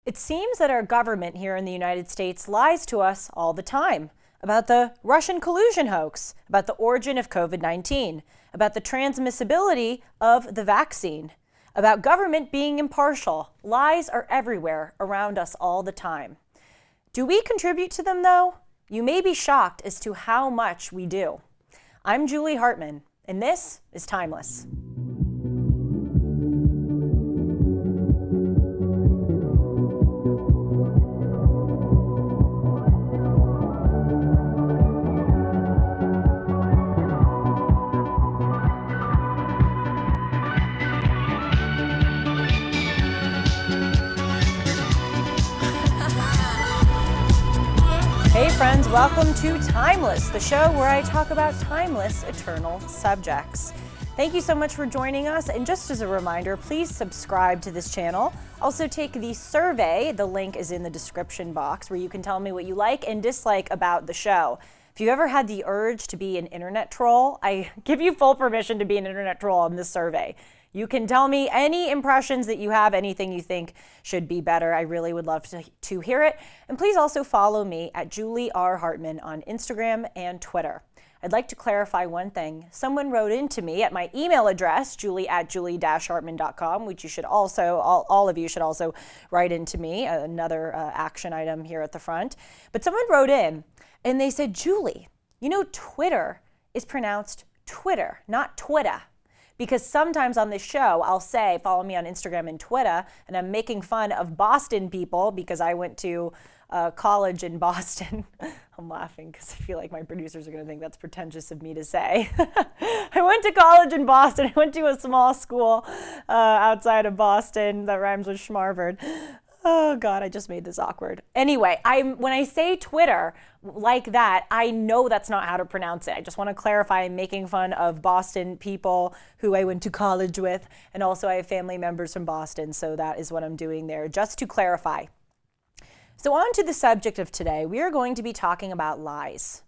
It seems that our government here in the United States lies to us all the time about the Russian collusion hoax, about the origin of COVID-19, about the transmissibility of the vaccine, about government being impartial. Lies are everywhere around us all the time. Do we contribute to them, though? You may be shocked as to how much we do. I'm Julie Hartman, and this is Timeless. Hey friends, welcome to Timeless, the show where I talk about timeless, eternal subjects. Thank you so much for joining us, and just as a reminder, please subscribe to this channel. Also take the survey, the link is in the description box, where you can tell me what you like and dislike about the show. If you ever had the urge to be an internet troll, I give you full permission to be an internet troll on this survey. You can tell me any impressions that you have, anything you think should be better. I really would love to hear it. And please also follow me at Julie R. Hartman on Instagram and Twitter. I'd like to clarify one thing. Someone wrote into me at my email address, julie@julie-hartman.com, which you should also, all of you should also write into me, another action item here at the front. But someone wrote in and they said, Julie, you know, Twitter is pronounced Twitter, not Twitter. Because sometimes on this show, I'll say, follow me on Instagram and Twitter, and I'm making fun of Boston people because I went to college in Boston. I'm laughing because I feel like my producers are going to think that's pretentious of me to say. I went to college in Boston. I went to a small school outside of Boston that rhymes with Schmarvard. Oh God, I just made this awkward. Anyway, when I say Twitter like that, I know that's not how to pronounce it. I just want to clarify I'm making fun of Boston people who I went to college with, and also I have family members from Boston, so that is what I'm doing there, just to clarify. So on to the subject of today. We are going to be talking about lies.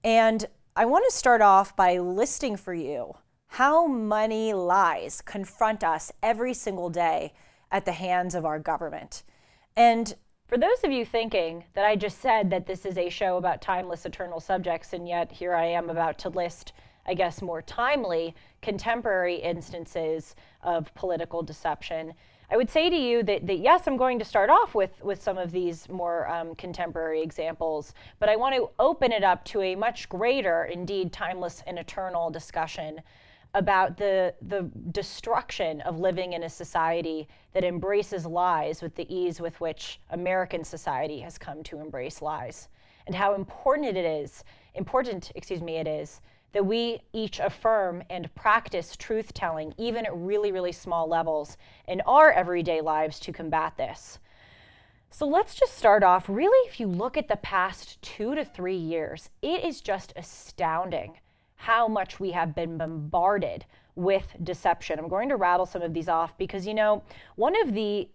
And I want to start off by listing for you how many lies confront us every single day at the hands of our government. And for those of you thinking that I just said that this is a show about timeless, eternal subjects, and yet here I am about to list, I guess, more timely, contemporary instances of political deception, I would say to you that yes, I'm going to start off with some of these more contemporary examples, but I want to open it up to a much greater, indeed timeless and eternal discussion about the destruction of living in a society that embraces lies with the ease with which American society has come to embrace lies, and how important it is that we each affirm and practice truth-telling, even at really, really small levels in our everyday lives to combat this. So let's just start off. Really, if you look at the past 2 to 3 years, it is just astounding how much we have been bombarded with deception. I'm going to rattle some of these off because, you know, one of the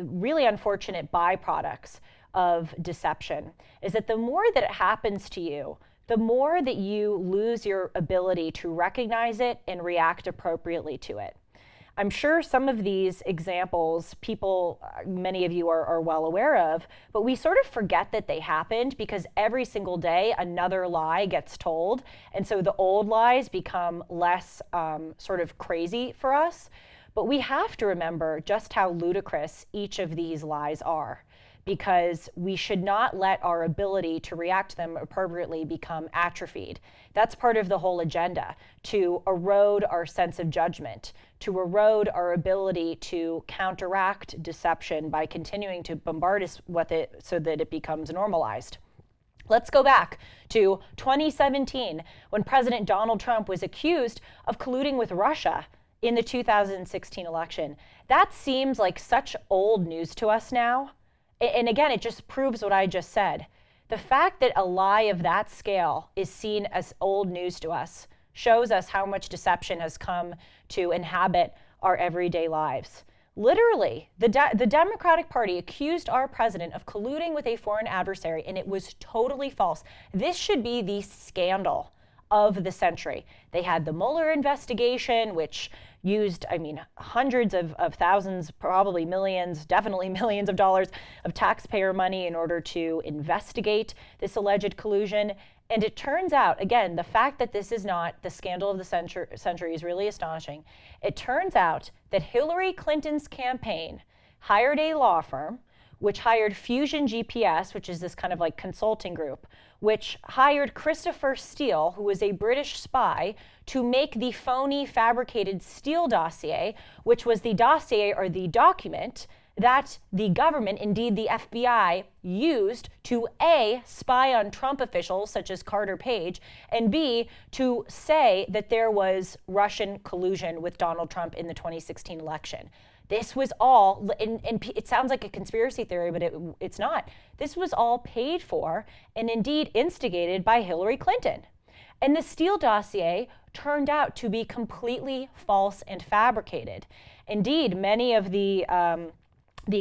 really unfortunate byproducts of deception is that the more that it happens to you, the more that you lose your ability to recognize it and react appropriately to it. I'm sure some of these examples many of you are well aware of, but we sort of forget that they happened because every single day another lie gets told. And so the old lies become less sort of crazy for us. But we have to remember just how ludicrous each of these lies are, because we should not let our ability to react to them appropriately become atrophied. That's part of the whole agenda, to erode our sense of judgment, to erode our ability to counteract deception by continuing to bombard us with it so that it becomes normalized. Let's go back to 2017, when President Donald Trump was accused of colluding with Russia in the 2016 election. That seems like such old news to us now. And again, it just proves what I just said. The fact that a lie of that scale is seen as old news to us shows us how much deception has come to inhabit our everyday lives. Literally, the Democratic Party accused our president of colluding with a foreign adversary, and it was totally false. This should be the scandal of the century. They had the Mueller investigation, which used, hundreds of thousands, probably millions, definitely millions of dollars of taxpayer money in order to investigate this alleged collusion. And it turns out, again, the fact that this is not the scandal of the century is really astonishing. It turns out that Hillary Clinton's campaign hired a law firm, which hired Fusion GPS, which is this kind of like consulting group, which hired Christopher Steele, who was a British spy, to make the phony fabricated Steele dossier, which was the dossier or the document that the government, indeed the FBI, used to A, spy on Trump officials such as Carter Page, and B, to say that there was Russian collusion with Donald Trump in the 2016 election. This was all, and it sounds like a conspiracy theory, but it's not. This was all paid for and indeed instigated by Hillary Clinton. And the Steele dossier turned out to be completely false and fabricated. Indeed, many of the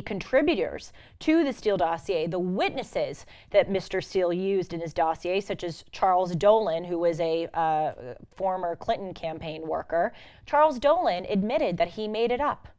contributors to the Steele dossier, the witnesses that Mr. Steele used in his dossier, such as Charles Dolan, who was a former Clinton campaign worker, Charles Dolan admitted that he made it up.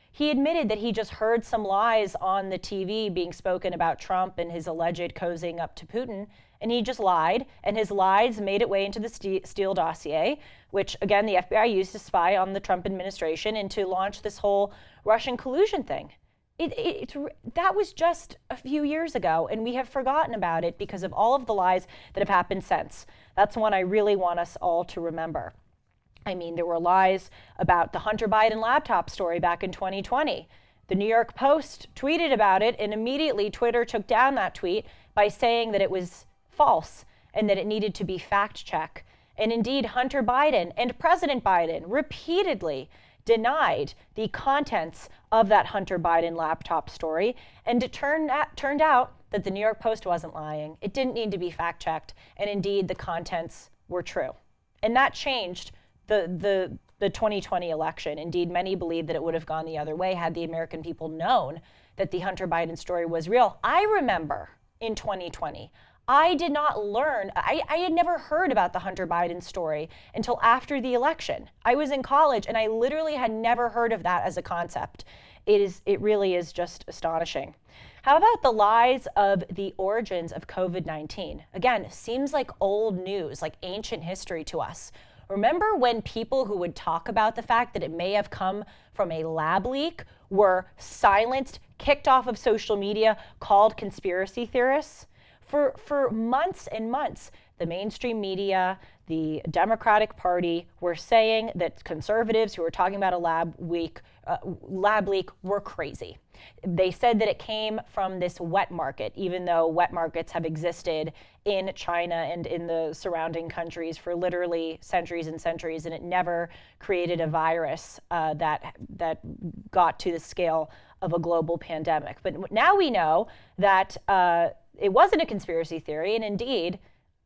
He admitted that he just heard some lies on the TV being spoken about Trump and his alleged cozying up to Putin, and he just lied, and his lies made it way into the Steele dossier, which, again, the FBI used to spy on the Trump administration and to launch this whole Russian collusion thing. That was just a few years ago, and we have forgotten about it because of all of the lies that have happened since. That's one I really want us all to remember. There were lies about the Hunter Biden laptop story back in 2020. The New York Post tweeted about it, and immediately Twitter took down that tweet by saying that it was false and that it needed to be fact-checked. And indeed, Hunter Biden and President Biden repeatedly denied the contents of that Hunter Biden laptop story, and it turned out that the New York Post wasn't lying. It didn't need to be fact-checked, and indeed the contents were true. And that changed the 2020 election. Indeed, many believe that it would have gone the other way had the American people known that the Hunter Biden story was real. I remember in 2020, I did not learn, I had never heard about the Hunter Biden story until after the election. I was in college and I literally had never heard of that as a concept. It really is just astonishing. How about the lies of the origins of COVID-19? Again, seems like old news, like ancient history to us. Remember when people who would talk about the fact that it may have come from a lab leak were silenced, kicked off of social media, called conspiracy theorists? For months and months, the mainstream media, the Democratic Party were saying that conservatives who were talking about a lab leak were crazy. They said that it came from this wet market, even though wet markets have existed in China and in the surrounding countries for literally centuries and centuries, and it never created a virus that got to the scale of a global pandemic. But now we know that it wasn't a conspiracy theory, and indeed,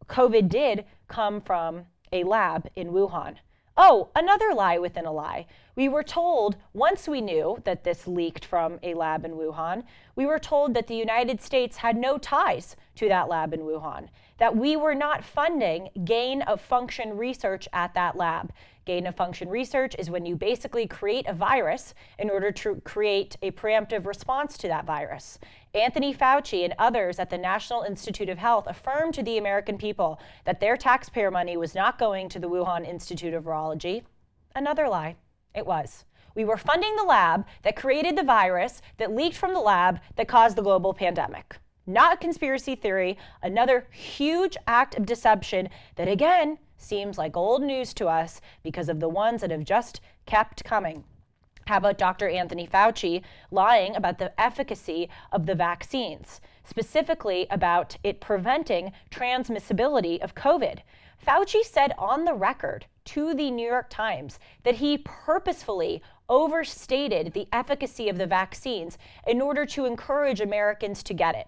COVID did come from a lab in Wuhan. Oh, another lie within a lie. We were told, once we knew that this leaked from a lab in Wuhan, we were told that the United States had no ties to that lab in Wuhan, that we were not funding gain-of-function research at that lab. Gain-of-function research is when you basically create a virus in order to create a preemptive response to that virus. Anthony Fauci and others at the National Institute of Health affirmed to the American people that their taxpayer money was not going to the Wuhan Institute of Virology. Another lie. It was. We were funding the lab that created the virus that leaked from the lab that caused the global pandemic. Not a conspiracy theory, another huge act of deception that, again, seems like old news to us because of the ones that have just kept coming. How about Dr. Anthony Fauci lying about the efficacy of the vaccines, specifically about it preventing transmissibility of COVID? Fauci said on the record to the New York Times that he purposefully overstated the efficacy of the vaccines in order to encourage Americans to get it.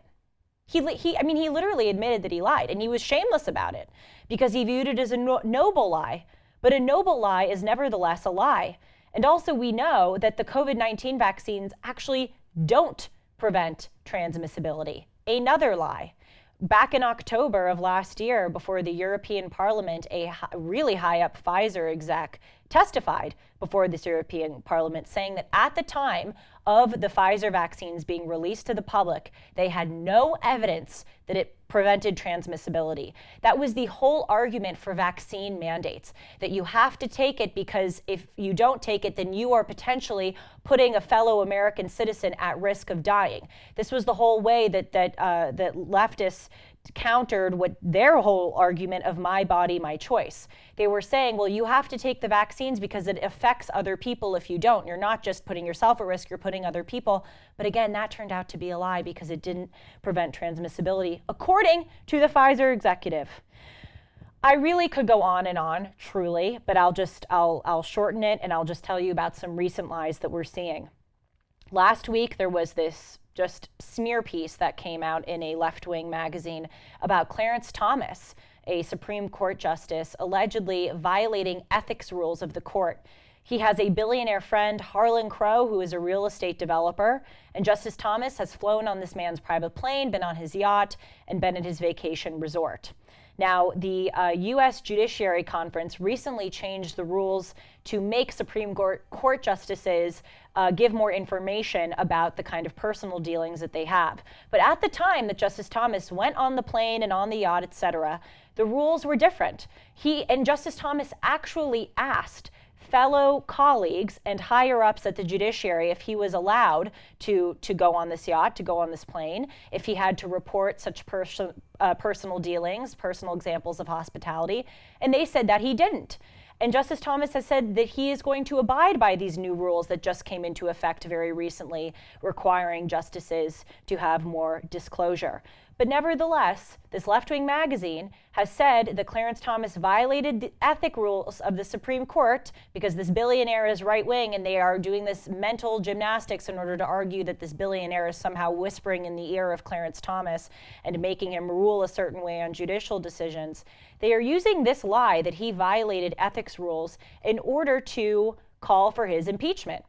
He literally admitted that he lied, and he was shameless about it because he viewed it as a noble lie. But a noble lie is nevertheless a lie. And also we know that the COVID-19 vaccines actually don't prevent transmissibility. Another lie. Back in October of last year, before the European Parliament, a really high up Pfizer exec testified before this European Parliament, saying that at the time of the Pfizer vaccines being released to the public, they had no evidence that it prevented transmissibility. That was the whole argument for vaccine mandates, that you have to take it because if you don't take it, then you are potentially putting a fellow American citizen at risk of dying. This was the whole way that leftists countered what their whole argument of my body, my choice. They were saying, well, you have to take the vaccines because it affects other people if you don't. You're not just putting yourself at risk, you're putting other people. But again, that turned out to be a lie because it didn't prevent transmissibility, according to the Pfizer executive. I really could go on and on, truly, but I'll shorten it and I'll just tell you about some recent lies that we're seeing. Last week, there was this just smear piece that came out in a left-wing magazine about Clarence Thomas, a Supreme Court justice, allegedly violating ethics rules of the court. He has a billionaire friend, Harlan Crow, who is a real estate developer, and Justice Thomas has flown on this man's private plane, been on his yacht, and been at his vacation resort. Now, the U.S. Judiciary Conference recently changed the rules to make Supreme Court justices give more information about the kind of personal dealings that they have. But at the time that Justice Thomas went on the plane and on the yacht, etc., the rules were different. Justice Thomas actually asked fellow colleagues and higher ups at the judiciary if he was allowed to go on this yacht, to go on this plane, if he had to report such personal dealings, personal examples of hospitality, and they said that he didn't. And Justice Thomas has said that he is going to abide by these new rules that just came into effect very recently, requiring justices to have more disclosure. But nevertheless, this left-wing magazine has said that Clarence Thomas violated the ethic rules of the Supreme Court because this billionaire is right-wing and they are doing this mental gymnastics in order to argue that this billionaire is somehow whispering in the ear of Clarence Thomas and making him rule a certain way on judicial decisions. They are using this lie that he violated ethics rules in order to call for his impeachment.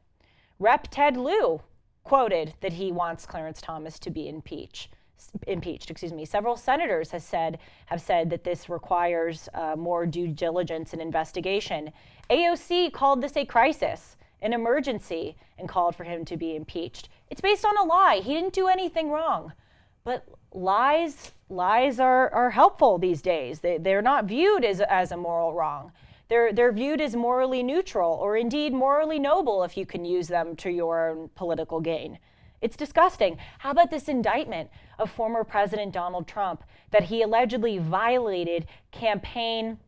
Rep. Ted Lieu quoted that he wants Clarence Thomas to be impeached. Several senators have said that this requires more due diligence and investigation. AOC called this a crisis, an emergency, and called for him to be impeached. It's based on a lie. He didn't do anything wrong. But lies are helpful these days. They're not viewed as a moral wrong. They're viewed as morally neutral, or indeed morally noble if you can use them to your own political gain. It's disgusting. How about this indictment of former President Donald Trump that he allegedly violated campaign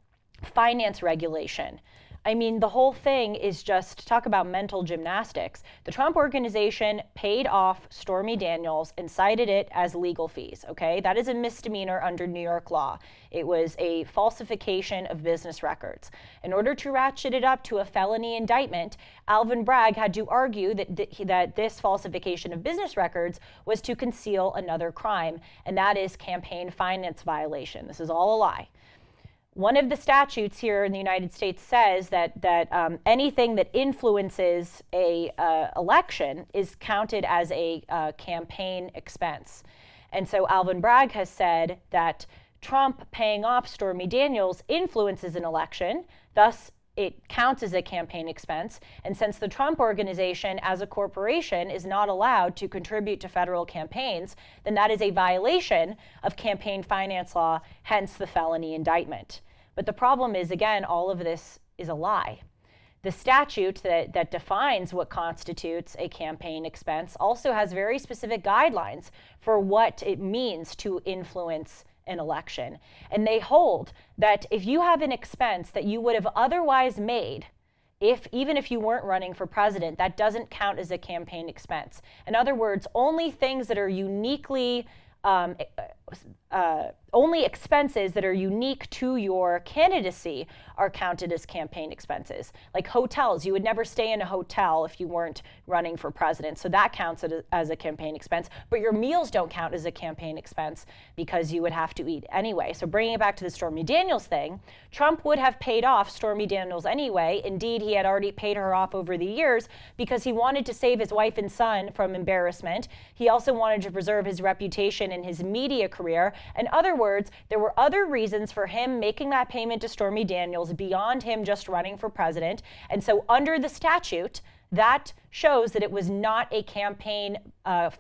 finance regulation? I mean, the whole thing is just, talk about mental gymnastics. The Trump organization paid off Stormy Daniels and cited it as legal fees, okay? That is a misdemeanor under New York law. It was a falsification of business records. In order to ratchet it up to a felony indictment, Alvin Bragg had to argue that this falsification of business records was to conceal another crime, and that is campaign finance violation. This is all a lie. One of the statutes here in the United States says that anything that influences a election is counted as a campaign expense. And so Alvin Bragg has said that Trump paying off Stormy Daniels influences an election, thus it counts as a campaign expense. And since the Trump organization as a corporation is not allowed to contribute to federal campaigns, then that is a violation of campaign finance law, hence the felony indictment. But the problem is, again, all of this is a lie. The statute that defines what constitutes a campaign expense also has very specific guidelines for what it means to influence an election. And they hold that if you have an expense that you would have otherwise made, even if you weren't running for president, that doesn't count as a campaign expense. In other words, only things that are uniquely only expenses that are unique to your candidacy are counted as campaign expenses. Like hotels, you would never stay in a hotel if you weren't running for president, so that counts as a campaign expense, but your meals don't count as a campaign expense because you would have to eat anyway. So bringing it back to the Stormy Daniels thing, Trump would have paid off Stormy Daniels anyway. Indeed, he had already paid her off over the years because he wanted to save his wife and son from embarrassment. He also wanted to preserve his reputation and his media career. In other words, there were other reasons for him making that payment to Stormy Daniels beyond him just running for president. And so under the statute, that shows that it was not a campaign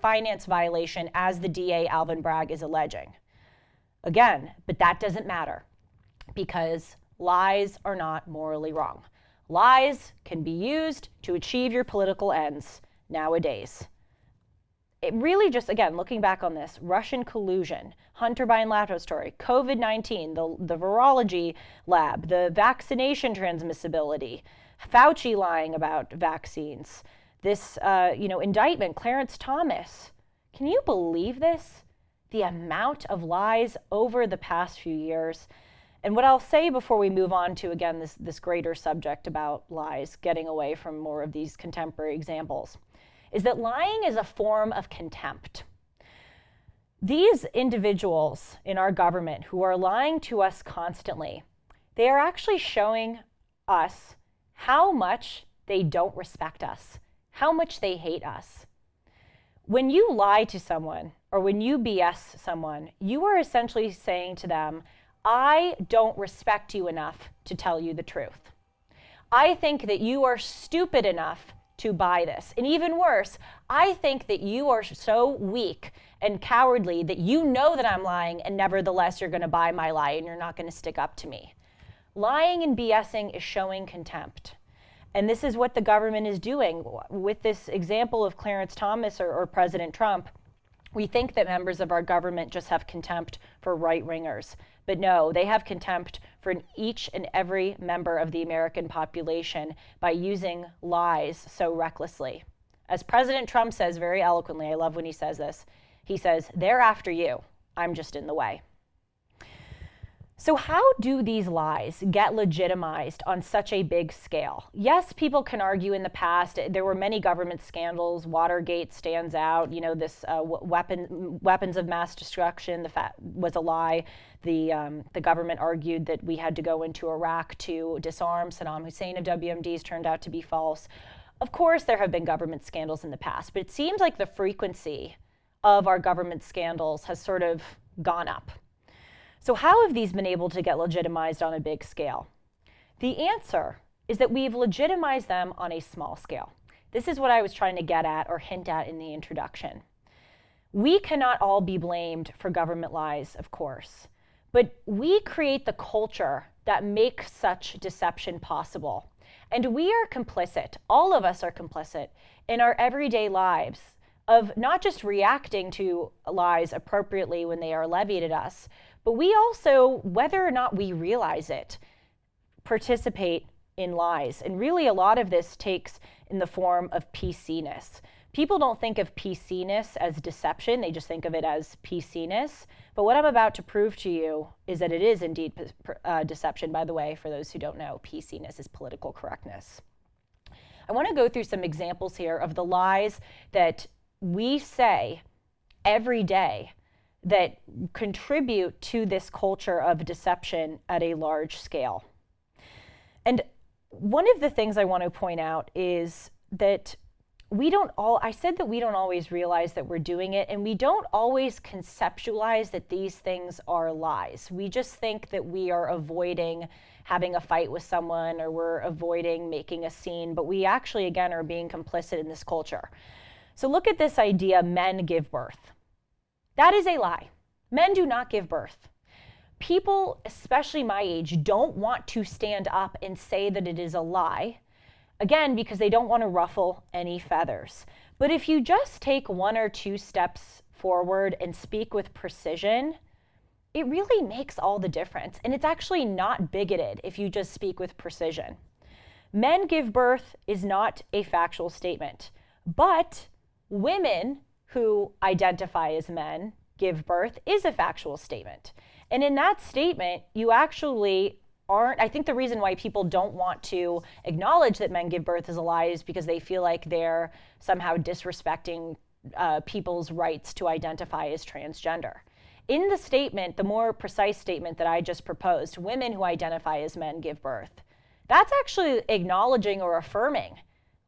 finance violation, as the DA, Alvin Bragg, is alleging. Again, but that doesn't matter, because lies are not morally wrong. Lies can be used to achieve your political ends nowadays. It really just, again, looking back on this, Russian collusion, Hunter Biden laptop story, COVID-19, the virology lab, the vaccination transmissibility, Fauci lying about vaccines, this indictment, Clarence Thomas. Can you believe this? The amount of lies over the past few years. And what I'll say before we move on to, again, this greater subject about lies, getting away from more of these contemporary examples, is that lying is a form of contempt. These individuals in our government who are lying to us constantly, they are actually showing us how much they don't respect us, how much they hate us. When you lie to someone or when you BS someone, you are essentially saying to them, I don't respect you enough to tell you the truth. I think that you are stupid enough to buy this. And even worse, I think that you are so weak and cowardly that you know that I'm lying, and nevertheless you're going to buy my lie and you're not going to stick up to me. Lying and BSing is showing contempt. And this is what the government is doing. With this example of Clarence Thomas or President Trump, we think that members of our government just have contempt for right-wingers. But no, they have contempt for each and every member of the American population by using lies so recklessly. As President Trump says very eloquently, I love when he says this, he says, they're after you, I'm just in the way. So how do these lies get legitimized on such a big scale? Yes, people can argue in the past, there were many government scandals. Watergate stands out. This weapons of mass destruction was a lie. The government argued that we had to go into Iraq to disarm Saddam Hussein of WMDs, turned out to be false. Of course, there have been government scandals in the past, but it seems like the frequency of our government scandals has sort of gone up. So how have these been able to get legitimized on a big scale? The answer is that we've legitimized them on a small scale. This is what I was trying to get at or hint at in the introduction. We cannot all be blamed for government lies, of course, but we create the culture that makes such deception possible. And we are complicit, all of us are complicit, in our everyday lives of not just reacting to lies appropriately when they are levied at us, but we also, whether or not we realize it, participate in lies. And really a lot of this takes in the form of PC-ness. People don't think of PC-ness as deception, they just think of it as PC-ness. But what I'm about to prove to you is that it is indeed deception. By the way, for those who don't know, PC-ness is political correctness. I want to go through some examples here of the lies that we say every day that contribute to this culture of deception at a large scale. And one of the things I want to point out is that I said that we don't always realize that we're doing it, and we don't always conceptualize that these things are lies. We just think that we are avoiding having a fight with someone, or we're avoiding making a scene, but we actually, again, are being complicit in this culture. So look at this idea, men give birth. That is a lie. Men do not give birth. People, especially my age, don't want to stand up and say that it is a lie, again, because they don't want to ruffle any feathers. But if you just take one or two steps forward and speak with precision, it really makes all the difference. And it's actually not bigoted if you just speak with precision. Men give birth is not a factual statement, but women who identify as men give birth is a factual statement. And in that statement, you actually aren't, I think the reason why people don't want to acknowledge that men give birth is a lie is because they feel like they're somehow disrespecting people's rights to identify as transgender. In the statement, the more precise statement that I just proposed, women who identify as men give birth, that's actually acknowledging or affirming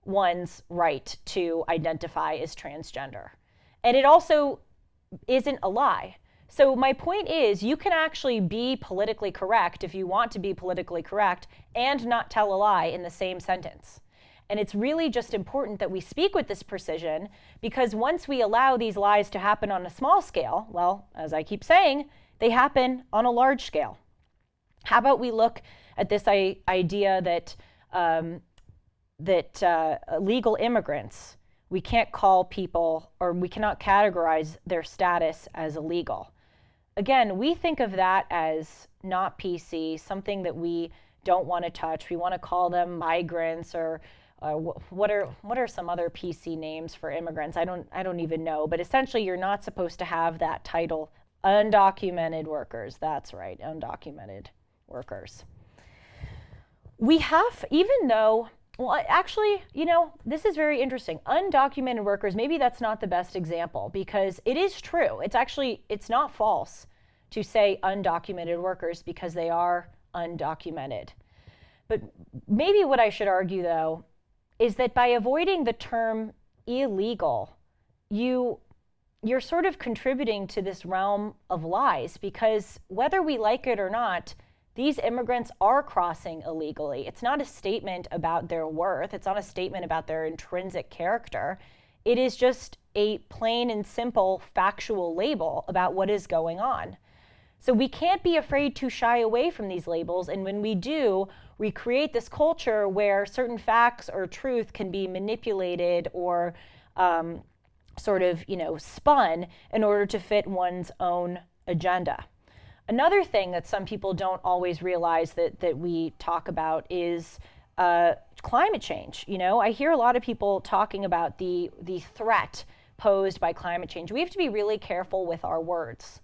one's right to identify as transgender. And it also isn't a lie, So my point is, you can actually be politically correct if you want to be politically correct and not tell a lie in the same sentence. And it's really just important that we speak with this precision, because once we allow these lies to happen on a small scale, well, as I keep saying, they happen on a large scale. How about we look at this idea that illegal immigrants, we can't call people, or we cannot categorize their status as illegal. Again, we think of that as not PC, something that we don't want to touch. We want to call them migrants, or what are some other PC names for immigrants? I don't even know. But essentially, you're not supposed to have that title. Undocumented workers. That's right, undocumented workers. We have, even though, well, actually, this is very interesting. Undocumented workers, maybe that's not the best example, because it is true. It's not false to say undocumented workers, because they are undocumented. But maybe what I should argue, though, is that by avoiding the term illegal, you're sort of contributing to this realm of lies, because whether we like it or not, these immigrants are crossing illegally. It's not a statement about their worth. It's not a statement about their intrinsic character. It is just a plain and simple factual label about what is going on. So we can't be afraid to shy away from these labels. And when we do, we create this culture where certain facts or truth can be manipulated or spun in order to fit one's own agenda. Another thing that some people don't always realize that we talk about is climate change. I hear a lot of people talking about the threat posed by climate change. We have to be really careful with our words.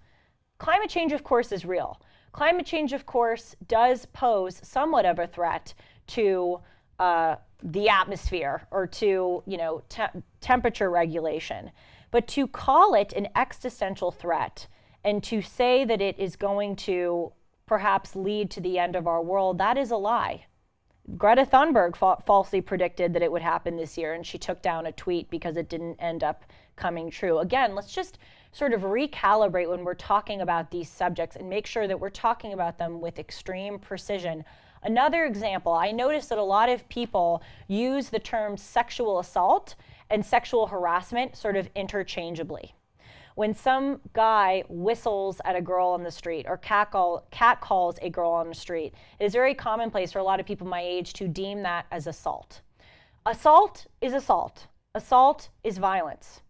Climate change, of course, is real. Climate change, of course, does pose somewhat of a threat to the atmosphere, or to temperature regulation. But to call it an existential threat, and to say that it is going to perhaps lead to the end of our world, that is a lie. Greta Thunberg falsely predicted that it would happen this year, and she took down a tweet because it didn't end up coming true. Again, let's just sort of recalibrate when we're talking about these subjects and make sure that we're talking about them with extreme precision. Another example, I noticed that a lot of people use the terms sexual assault and sexual harassment sort of interchangeably. When some guy whistles at a girl on the street, or catcalls a girl on the street, it is very commonplace for a lot of people my age to deem that as assault. Assault is assault. Assault is violence.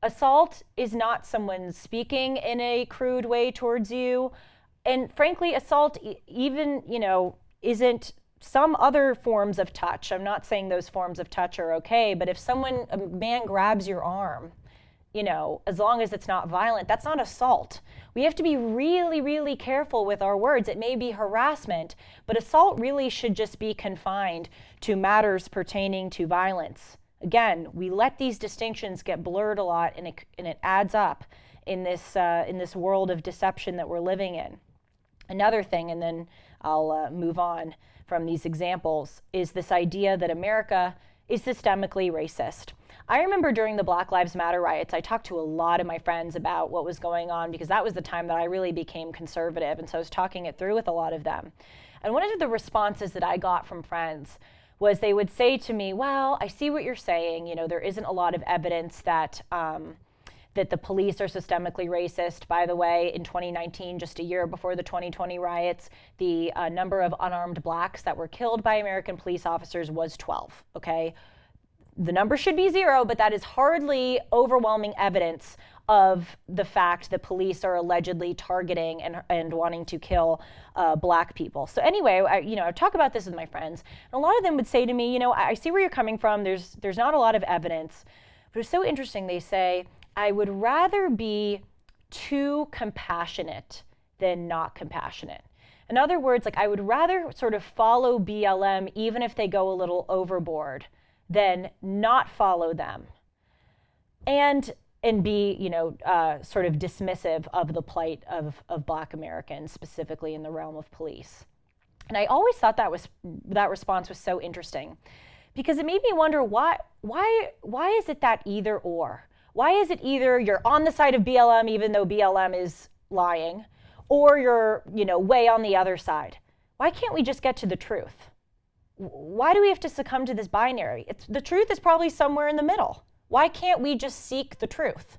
Assault is not someone speaking in a crude way towards you. And frankly, assault even, isn't some other forms of touch. I'm not saying those forms of touch are okay, but if a man grabs your arm, as long as it's not violent, that's not assault. We have to be really, really careful with our words. It may be harassment, but assault really should just be confined to matters pertaining to violence. Again, we let these distinctions get blurred a lot, and it adds up in this world of deception that we're living in. Another thing, and then I'll move on from these examples, is this idea that America is systemically racist. I remember during the Black Lives Matter riots, I talked to a lot of my friends about what was going on, because that was the time that I really became conservative, and so I was talking it through with a lot of them. And one of the responses that I got from friends was they would say to me, well, I see what you're saying, there isn't a lot of evidence that the police are systemically racist. By the way, in 2019, just a year before the 2020 riots, the number of unarmed blacks that were killed by American police officers was 12, okay? The number should be 0, but that is hardly overwhelming evidence of the fact that police are allegedly targeting and wanting to kill black people. So anyway, I talk about this with my friends, and a lot of them would say to me, I see where you're coming from. There's not a lot of evidence, but it's so interesting. They say, I would rather be too compassionate than not compassionate. In other words, I would rather sort of follow BLM even if they go a little overboard than not follow them and be, sort of dismissive of the plight of Black Americans, specifically in the realm of police. And I always thought that response was so interesting, because it made me wonder why is it that either or? Why is it either you're on the side of BLM even though BLM is lying, or you're, way on the other side. Why can't we just get to the truth? Why do we have to succumb to this binary? The truth is probably somewhere in the middle. Why can't we just seek the truth?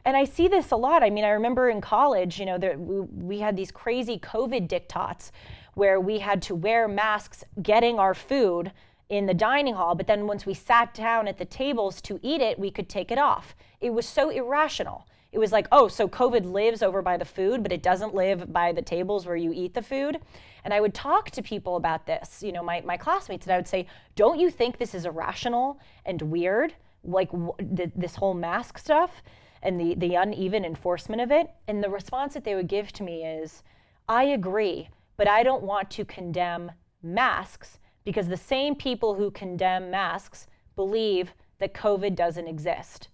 And I see this a lot. I mean, I remember in college, we had these crazy COVID diktats where we had to wear masks getting our food in the dining hall, but then once we sat down at the tables to eat it, we could take it off. It was so irrational. It was like, oh, so COVID lives over by the food, but it doesn't live by the tables where you eat the food. And I would talk to people about this, my classmates, and I would say, don't you think this is irrational and weird? Like this whole mask stuff and the uneven enforcement of it? And the response that they would give to me is, I agree, but I don't want to condemn masks because the same people who condemn masks believe that COVID doesn't exist.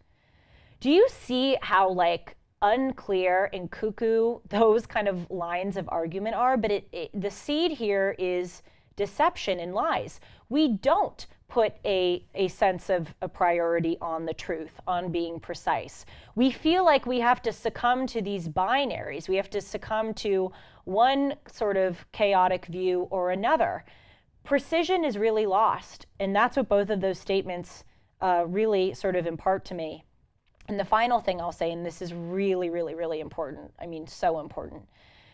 Do you see how unclear and cuckoo those kind of lines of argument are? But the seed here is deception and lies. We don't put a sense of a priority on the truth, on being precise. We feel like we have to succumb to these binaries. We have to succumb to one sort of chaotic view or another. Precision is really lost, and that's what both of those statements really sort of impart to me. And the final thing I'll say, and this is really, really, really important, I mean so important,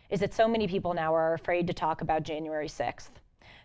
is that so many people now are afraid to talk about January 6th.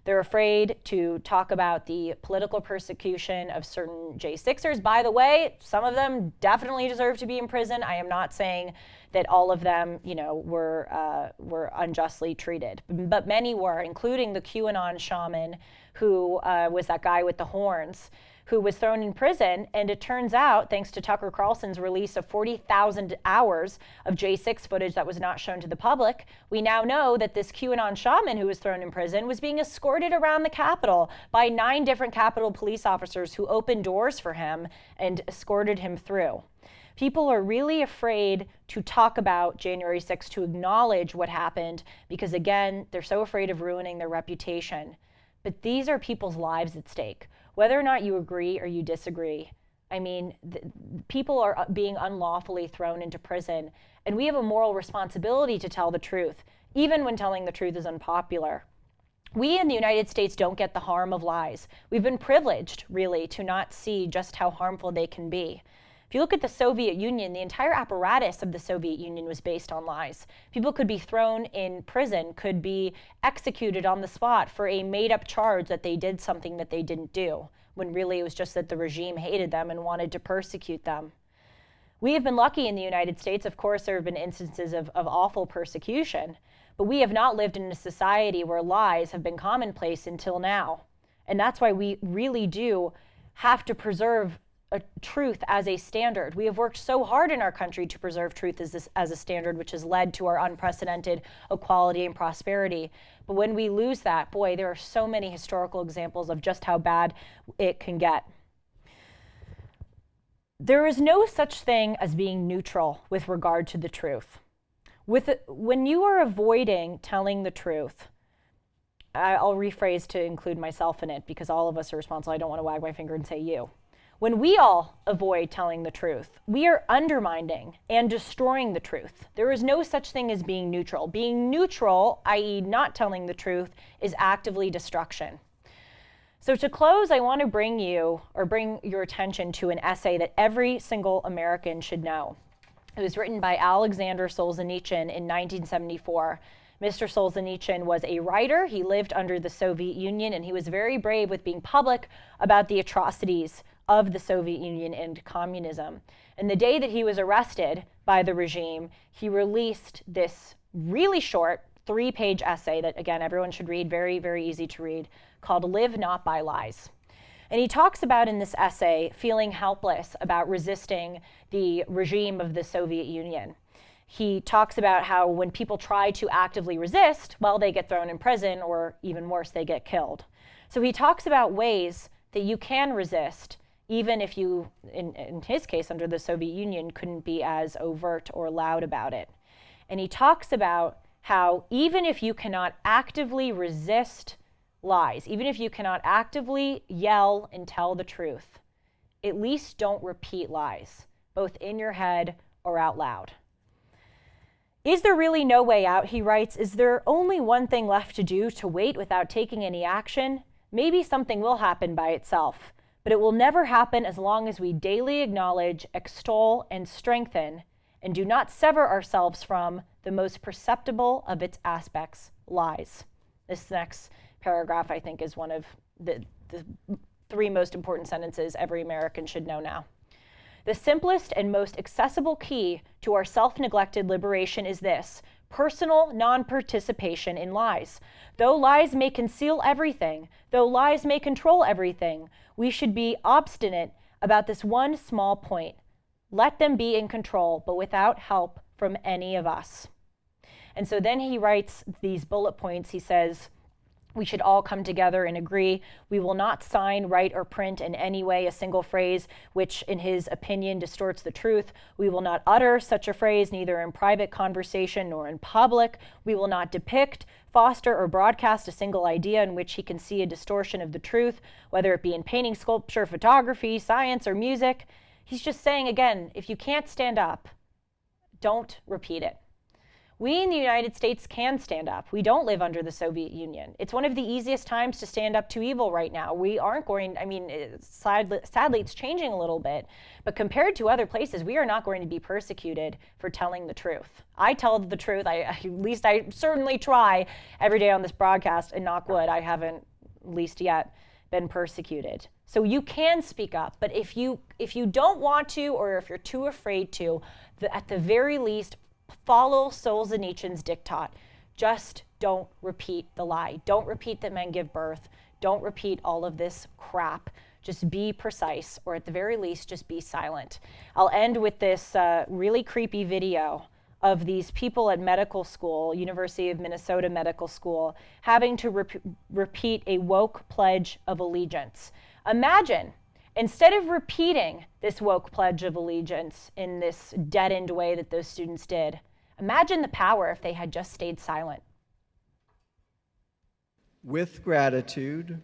They're afraid to talk about the political persecution of certain J6ers. By the way, some of them definitely deserve to be in prison. I am not saying that all of them, were unjustly treated, but many were, including the QAnon shaman who was that guy with the horns, who was thrown in prison. And it turns out, thanks to Tucker Carlson's release of 40,000 hours of J6 footage that was not shown to the public, we now know that this QAnon shaman who was thrown in prison was being escorted around the Capitol by 9 different Capitol police officers who opened doors for him and escorted him through. People are really afraid to talk about January 6th, to acknowledge what happened, because again, they're so afraid of ruining their reputation. But these are people's lives at stake. Whether or not you agree or you disagree, I mean, people are being unlawfully thrown into prison, and we have a moral responsibility to tell the truth, even when telling the truth is unpopular. We in the United States don't get the harm of lies. We've been privileged, really, to not see just how harmful they can be. If you look at the Soviet Union, the entire apparatus of the Soviet Union was based on lies. People could be thrown in prison, could be executed on the spot for a made-up charge that they did something that they didn't do, when really it was just that the regime hated them and wanted to persecute them. We have been lucky in the United States. Of course, there have been instances of awful persecution, but we have not lived in a society where lies have been commonplace until now. And that's why we really do have to preserve a truth as a standard. We have worked so hard in our country to preserve truth as a standard, which has led to our unprecedented equality and prosperity. But when we lose that, boy, there are so many historical examples of just how bad it can get. There is no such thing as being neutral with regard to the truth. When you are avoiding telling the truth, I'll rephrase to include myself in it because all of us are responsible. I don't want to wag my finger and say you. When we all avoid telling the truth, we are undermining and destroying the truth. There is no such thing as being neutral. Being neutral, i.e. not telling the truth, is actively destruction. So to close, I want to bring your attention to an essay that every single American should know. It was written by Alexander Solzhenitsyn in 1974. Mr. Solzhenitsyn was a writer. He lived under the Soviet Union, and he was very brave with being public about the atrocities of the Soviet Union and communism. And the day that he was arrested by the regime, he released this really short 3-page essay that, again, everyone should read, very, very easy to read, called Live Not by Lies. And he talks about in this essay feeling helpless about resisting the regime of the Soviet Union. He talks about how when people try to actively resist, well, they get thrown in prison, or even worse, they get killed. So he talks about ways that you can resist, even if you, in his case, under the Soviet Union, couldn't be as overt or loud about it. And he talks about how even if you cannot actively resist lies, even if you cannot actively yell and tell the truth, at least don't repeat lies, both in your head or out loud. Is there really no way out, he writes? Is there only one thing left to do, to wait without taking any action? Maybe something will happen by itself, but it will never happen as long as we daily acknowledge, extol, and strengthen, and do not sever ourselves from the most perceptible of its aspects, lies. This next paragraph, I think, is one of the three most important sentences every American should know now. The simplest and most accessible key to our self-neglected liberation is this: personal non-participation in lies. Though lies may conceal everything, though lies may control everything, we should be obstinate about this one small point. Let them be in control, but without help from any of us. And so then he writes these bullet points. He says, we should all come together and agree. We will not sign, write, or print in any way a single phrase which, in his opinion, distorts the truth. We will not utter such a phrase, neither in private conversation nor in public. We will not depict, foster, or broadcast a single idea in which he can see a distortion of the truth, whether it be in painting, sculpture, photography, science, or music. He's just saying, again, if you can't stand up, don't repeat it. We in the United States can stand up. We don't live under the Soviet Union. It's one of the easiest times to stand up to evil right now. We aren't going, sadly, it's changing a little bit, but compared to other places, we are not going to be persecuted for telling the truth. I tell the truth, at least I certainly try every day on this broadcast, and knock wood, I haven't, at least yet, been persecuted. So you can speak up, but if you don't want to, or if you're too afraid to, at the very least, follow Solzhenitsyn's diktat. Just don't repeat the lie. Don't repeat that men give birth. Don't repeat all of this crap. Just be precise, or at the very least, just be silent. I'll end with this really creepy video of these people at medical school, University of Minnesota Medical School, having to repeat a woke pledge of allegiance. Imagine, instead of repeating this woke pledge of allegiance in this dead-end way that those students did, imagine the power if they had just stayed silent. With gratitude,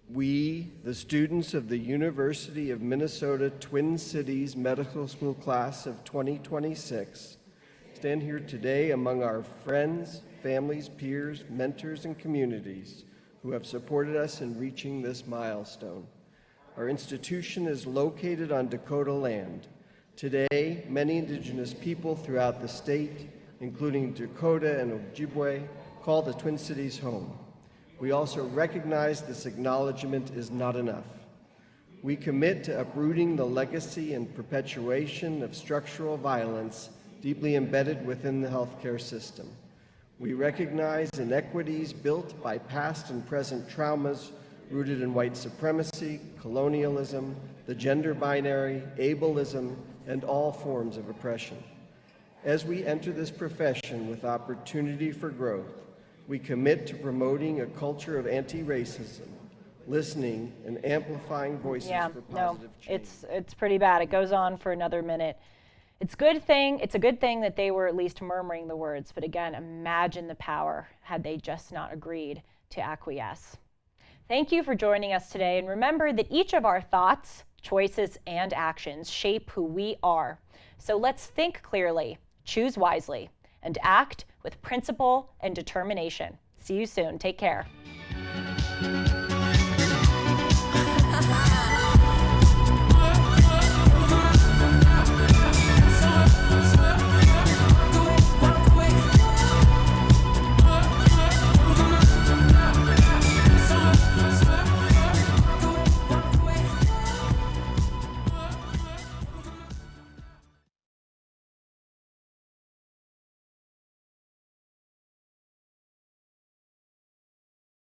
we, the students of the University of Minnesota Twin Cities Medical School class of 2026, stand here today among our friends, families, peers, mentors, and communities who have supported us in reaching this milestone. Our institution is located on Dakota land. Today, many Indigenous people throughout the state, including Dakota and Ojibwe, call the Twin Cities home. We also recognize this acknowledgement is not enough. We commit to uprooting the legacy and perpetuation of structural violence deeply embedded within the healthcare system. We recognize inequities built by past and present traumas rooted in white supremacy, colonialism, the gender binary, ableism, and all forms of oppression. As we enter this profession with opportunity for growth, we commit to promoting a culture of anti-racism, listening and amplifying voices for positive change. It's pretty bad. It goes on for another minute. It's a good thing that they were at least murmuring the words, but again, imagine the power had they just not agreed to acquiesce. Thank you for joining us today, and remember that each of our thoughts, choices, and actions shape who we are. So let's think clearly, choose wisely, and act with principle and determination. See you soon. Take care.